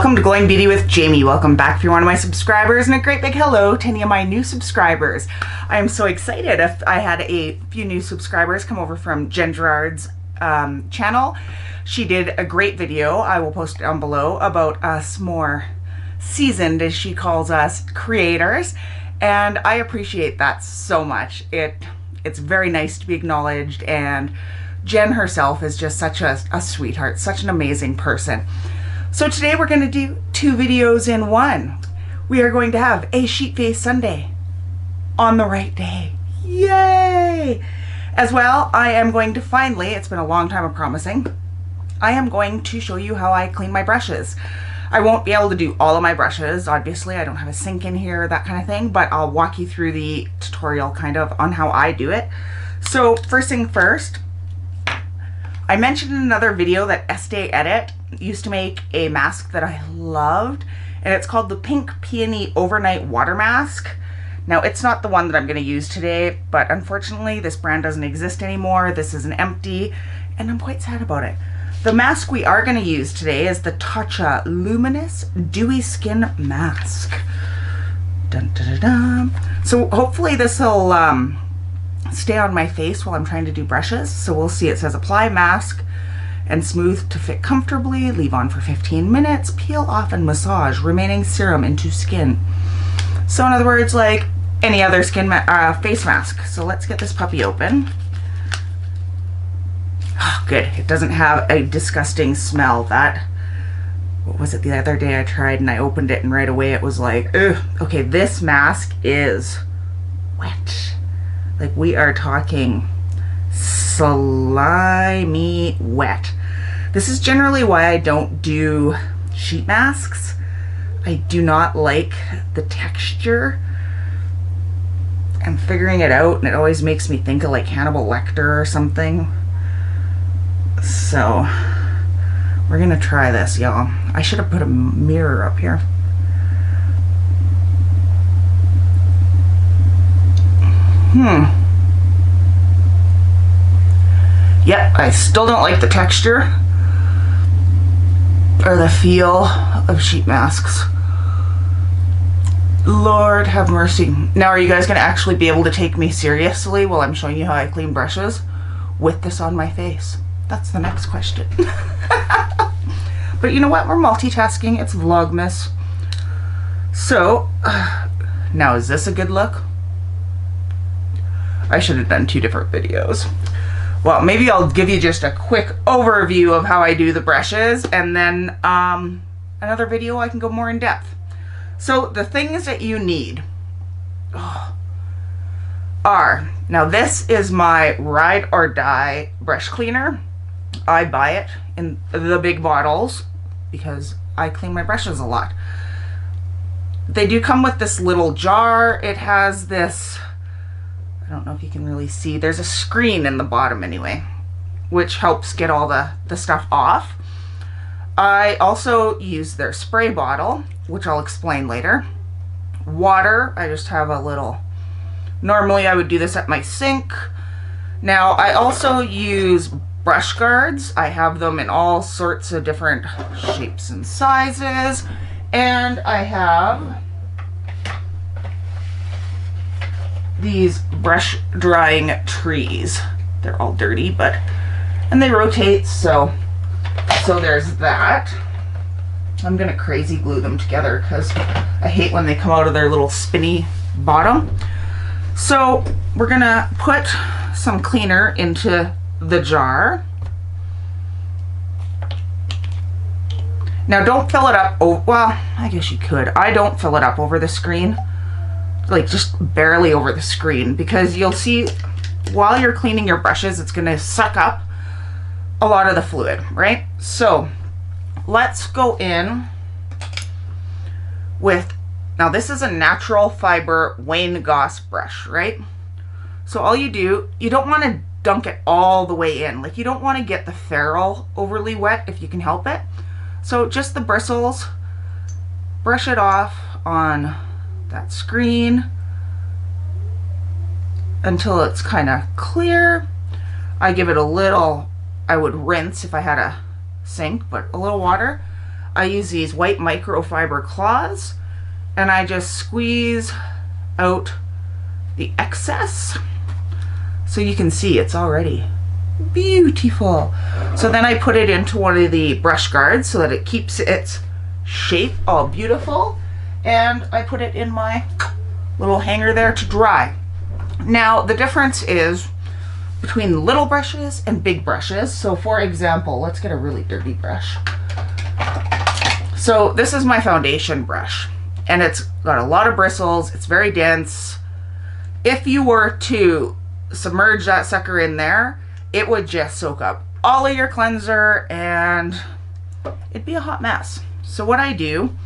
Welcome to Glowing Beauty with Jamie. Welcome back if you're one of my subscribers, and a great big hello to any of my new subscribers. I am so excited. I had a few new subscribers come over from Jen Gerard's channel. She did a great video, I will post it down below, about us more seasoned, as she calls us, creators, and I appreciate that so much. It's very nice to be acknowledged, and Jen herself is just such a sweetheart, such an amazing person. So today we're going to do two videos in one. We are going to have a sheet face Sunday on the right day. Yay! As well, I am going to finally, it's been a long time of promising, I am going to show you how I clean my brushes. I won't be able to do all of my brushes, obviously. I don't have a sink in here, that kind of thing, but I'll walk you through the tutorial kind of on how I do it. So first thing first, I mentioned in another video that Estee Edit used to make a mask that I loved, and it's called the Pink Peony Overnight Water Mask. Now, it's not the one that I'm going to use today, but unfortunately this brand doesn't exist anymore. This is an empty, and I'm quite sad about it. The mask we are going to use today is the Tatcha Luminous Dewy Skin Mask. Dun, dun, dun, dun. So hopefully this will stay on my face while I'm trying to do brushes. So we'll see. It says apply mask and smooth to fit comfortably, leave on for 15 minutes, peel off and massage remaining serum into skin. So in other words, like any other face mask. So let's get this puppy open. Oh, good. It doesn't have a disgusting smell. What was it the other day I tried and I opened it and right away it was like, ugh. Okay, this mask is wet. Like, we are talking slimy wet. This is generally why I don't do sheet masks. I do not like the texture. I'm figuring it out, and it always makes me think of like Hannibal Lecter or something. So we're gonna try this, y'all. I should have put a mirror up here. Yep, I still don't like the texture or the feel of sheet masks. Lord have mercy. Now, are you guys going to actually be able to take me seriously while I'm showing you how I clean brushes with this on my face? That's the next question. But you know what? We're multitasking. It's Vlogmas. So, now is this a good look? I should have done two different videos. Well, maybe I'll give you just a quick overview of how I do the brushes, and then another video I can go more in depth. So the things that you need are, now this is my ride or die brush cleaner. I buy it in the big bottles because I clean my brushes a lot. They do come with this little jar. It has this, I don't know if you can really see, there's a screen in the bottom anyway, which helps get all the stuff off. I also use their spray bottle, which I'll explain later. Water, I just have a little, normally I would do this at my sink. Now, I also use brush guards. I have them in all sorts of different shapes and sizes, and I have these brush drying trees. They're all dirty, and they rotate, so there's that. I'm gonna crazy glue them together because I hate when they come out of their little spinny bottom. So we're gonna put some cleaner into the jar. Now, don't fill it up, well, I guess you could. I don't fill it up over the screen, like just barely over the screen, because you'll see while you're cleaning your brushes, it's gonna suck up a lot of the fluid, right? So let's go in with, now this is a natural fiber Wayne Goss brush, right? So all you do, you don't want to dunk it all the way in. Like, you don't want to get the ferrule overly wet if you can help it. So just the bristles, brush it off on that screen until it's kind of clear. I give it a little, I would rinse if I had a sink, but a little water. I use these white microfiber claws and I just squeeze out the excess. So you can see it's already beautiful. So then I put it into one of the brush guards so that it keeps its shape all beautiful. And I put it in my little hanger there to dry. Now the difference is between little brushes and big brushes. So for example, let's get a really dirty brush. So this is my foundation brush and it's got a lot of bristles. It's very dense. If you were to submerge that sucker in there, it would just soak up all of your cleanser and it'd be a hot mess. So what I do,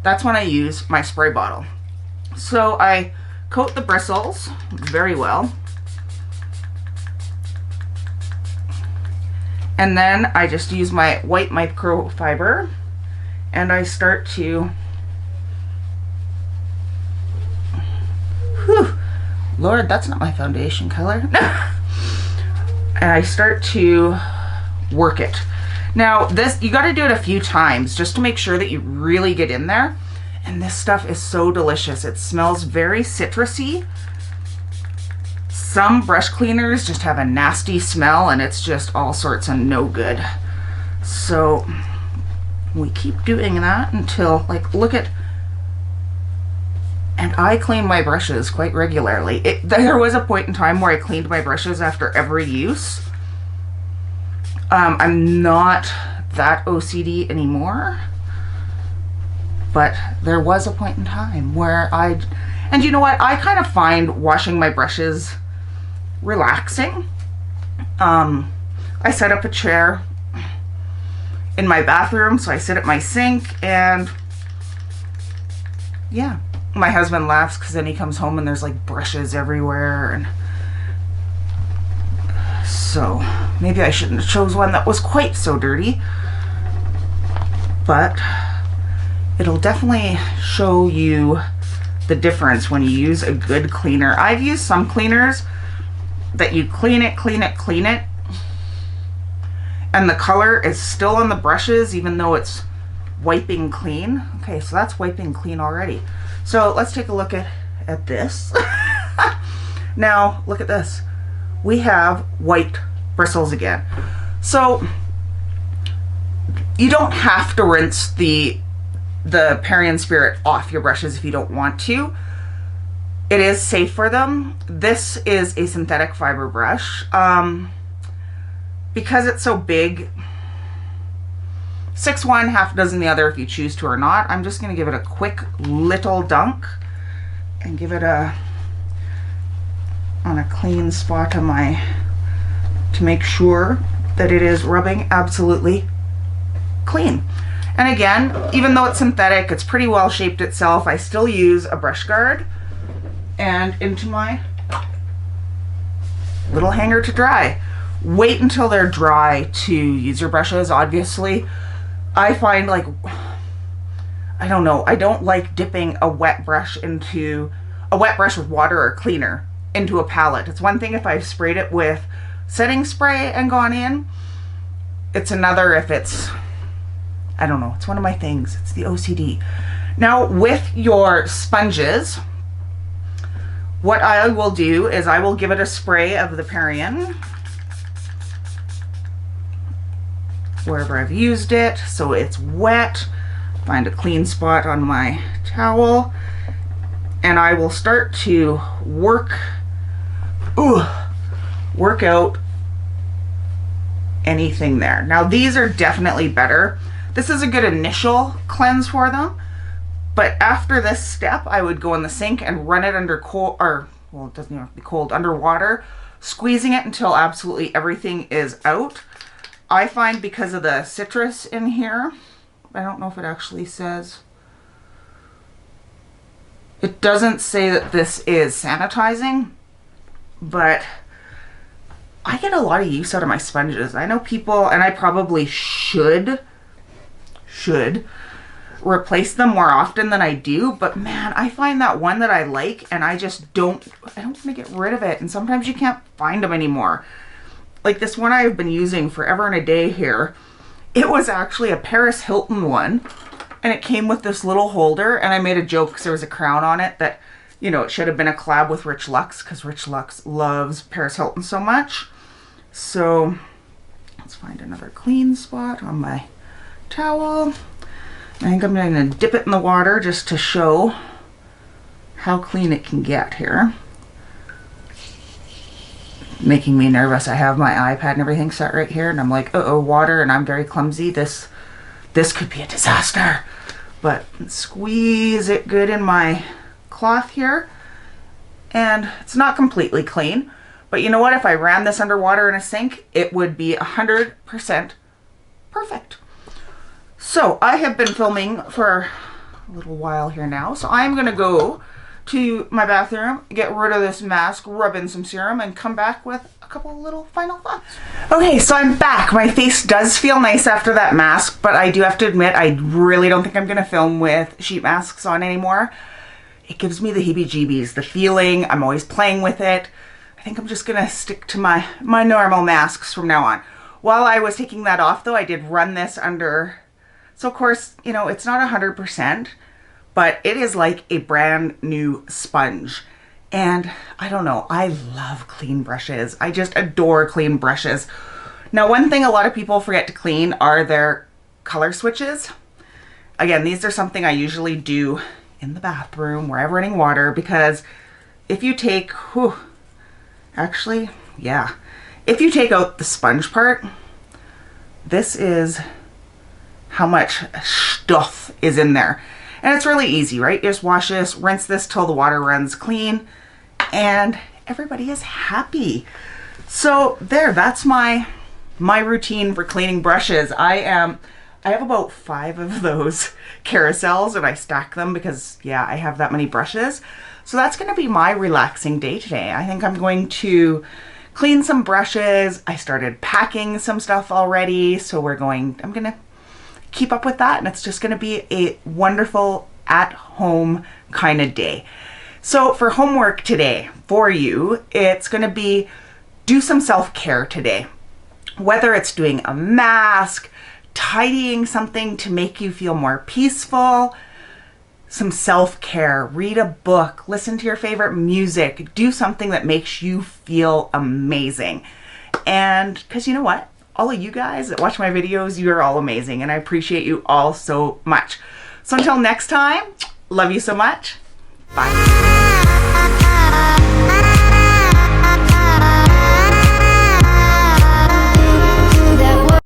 that's when I use my spray bottle. So I coat the bristles very well. And then I just use my white microfiber and I start to, whew, Lord, that's not my foundation color. And I start to work it. Now this, you got to do it a few times just to make sure that you really get in there. And this stuff is so delicious. It smells very citrusy. Some brush cleaners just have a nasty smell and it's just all sorts of no good. So we keep doing that until, like, look at, and I clean my brushes quite regularly. There was a point in time where I cleaned my brushes after every use. I'm not that OCD anymore, but there was a point in time where and you know what? I kind of find washing my brushes relaxing. I set up a chair in my bathroom, so I sit at my sink, and yeah, my husband laughs because then he comes home and there's like brushes everywhere, and so maybe I shouldn't have chose one that was quite so dirty, but it'll definitely show you the difference when you use a good cleaner. I've used some cleaners that you clean it, and the color is still on the brushes even though it's wiping clean. Okay, so that's wiping clean already. So let's take a look at this. Now look at this. We have white bristles again. So you don't have to rinse the Perry & Spirit off your brushes if you don't want to. It is safe for them. This is a synthetic fiber brush. Because it's so big, 6 one, half dozen the other if you choose to or not. I'm just going to give it a quick little dunk and give it on a clean spot on my, to make sure that it is rubbing absolutely clean. And again, even though it's synthetic, it's pretty well shaped itself, I still use a brush guard and into my little hanger to dry. Wait until they're dry to use your brushes, obviously. I find, like, I don't know, I don't like dipping a wet brush with water or cleaner into a palette. It's one thing if I've sprayed it with setting spray and gone in. It's another if it's, I don't know, it's one of my things. It's the OCD. Now with your sponges, what I will do is I will give it a spray of the Perry wherever I've used it, so it's wet. Find a clean spot on my towel, and I will start to work out anything there. Now these are definitely better. This is a good initial cleanse for them, but after this step I would go in the sink and run it under cold, or well, it doesn't even have to be cold, underwater, squeezing it until absolutely everything is out. I find because of the citrus in here, I don't know if it actually says, it doesn't say that this is sanitizing, but I get a lot of use out of my sponges. I know people, and I probably should replace them more often than I do, but man, I find that one that I like and I just don't want to get rid of it, and sometimes you can't find them anymore. Like this one I've been using forever and a day here, It was actually a Paris Hilton one, and it came with this little holder, and I made a joke because there was a crown on it that, you know, it should have been a collab with Rich Lux because Rich Lux loves Paris Hilton so much. So let's find another clean spot on my towel. I think I'm going to dip it in the water just to show how clean it can get here. Making me nervous. I have my iPad and everything set right here, and I'm like, uh-oh, water, and I'm very clumsy. This could be a disaster. But squeeze it good in my cloth here, and it's not completely clean, but you know what? If I ran this underwater in a sink, it would be 100% perfect. So I have been filming for a little while here now, so I'm gonna go to my bathroom, get rid of this mask, rub in some serum, and come back with a couple of little final thoughts. Okay, so I'm back. My face does feel nice after that mask, but I do have to admit, I really don't think I'm gonna film with sheet masks on anymore. It gives me the heebie-jeebies, the feeling. I'm always playing with it. I think I'm just gonna stick to my normal masks from now on. While I was taking that off though, I did run this under, so of course, you know, it's not 100%, but it is like a brand new sponge. And I don't know, I love clean brushes. I just adore clean brushes. Now, one thing a lot of people forget to clean are their color switches. Again, these are something I usually do in the bathroom where I'm running water, because if you take, if you take out the sponge part, this is how much stuff is in there. And it's really easy, right? You just wash this, rinse this till the water runs clean, and everybody is happy. So there, that's my routine for cleaning brushes. I have about 5 of those carousels, and I stack them because, yeah, I have that many brushes. So that's going to be my relaxing day today. I think I'm going to clean some brushes. I started packing some stuff already, so I'm going to keep up with that, and it's just going to be a wonderful at-home kind of day. So for homework today for you, it's going to be do some self-care today. Whether it's doing a mask, tidying something to make you feel more peaceful, some self-care, read a book, listen to your favorite music, do something that makes you feel amazing. And because you know what? All of you guys that watch my videos, you are all amazing, and I appreciate you all so much. So until next time, love you so much. Bye.